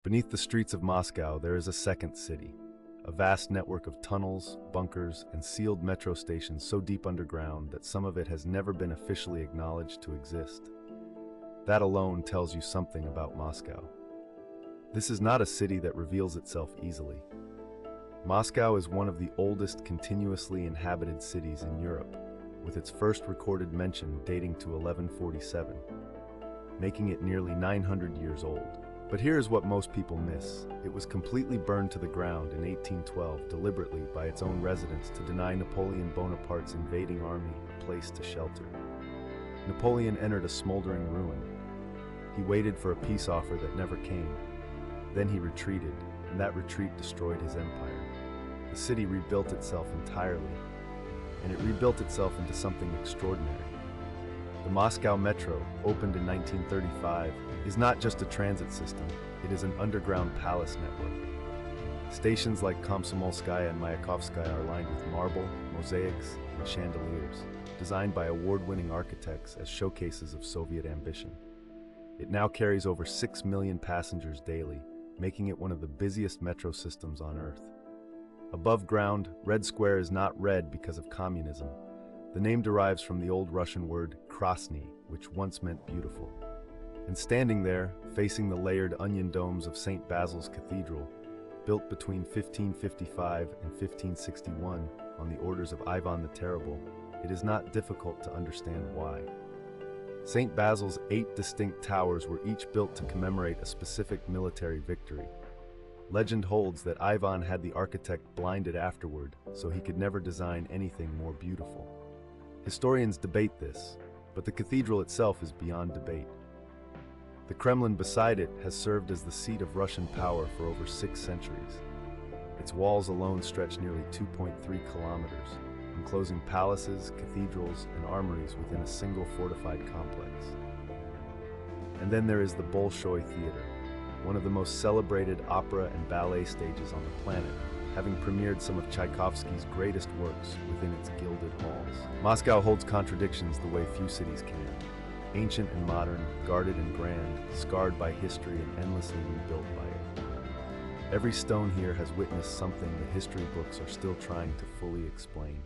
Beneath the streets of Moscow, there is a second city, a vast network of tunnels, bunkers, and sealed metro stations so deep underground that some of it has never been officially acknowledged to exist. That alone tells you something about Moscow. This is not a city that reveals itself easily. Moscow is one of the oldest continuously inhabited cities in Europe, with its first recorded mention dating to 1147, making it nearly 900 years old. But here is what most people miss. It was completely burned to the ground in 1812 deliberately by its own residents to deny Napoleon Bonaparte's invading army a place to shelter. Napoleon entered a smoldering ruin. He waited for a peace offer that never came. Then he retreated, and that retreat destroyed his empire. The city rebuilt itself entirely, and it rebuilt itself into something extraordinary. The Moscow Metro, opened in 1935, is not just a transit system, it is an underground palace network. Stations like Komsomolskaya and Mayakovskaya are lined with marble, mosaics, and chandeliers, designed by award-winning architects as showcases of Soviet ambition. It now carries over 6 million passengers daily, making it one of the busiest metro systems on Earth. Above ground, Red Square is not red because of communism. The name derives from the old Russian word krasny, which once meant beautiful. And standing there, facing the layered onion domes of St. Basil's Cathedral, built between 1555 and 1561 on the orders of Ivan the Terrible, it is not difficult to understand why. St. Basil's 8 distinct towers were each built to commemorate a specific military victory. Legend holds that Ivan had the architect blinded afterward, so he could never design anything more beautiful. Historians debate this, but the cathedral itself is beyond debate. The Kremlin beside it has served as the seat of Russian power for over 6 centuries. Its walls alone stretch nearly 2.3 kilometers, enclosing palaces, cathedrals, and armories within a single fortified complex. And then there is the Bolshoi Theater, one of the most celebrated opera and ballet stages on the planet, having premiered some of Tchaikovsky's greatest works within its gilded halls. Moscow holds contradictions the way few cities can. Ancient and modern, guarded and grand, scarred by history and endlessly rebuilt by it. Every stone here has witnessed something the history books are still trying to fully explain.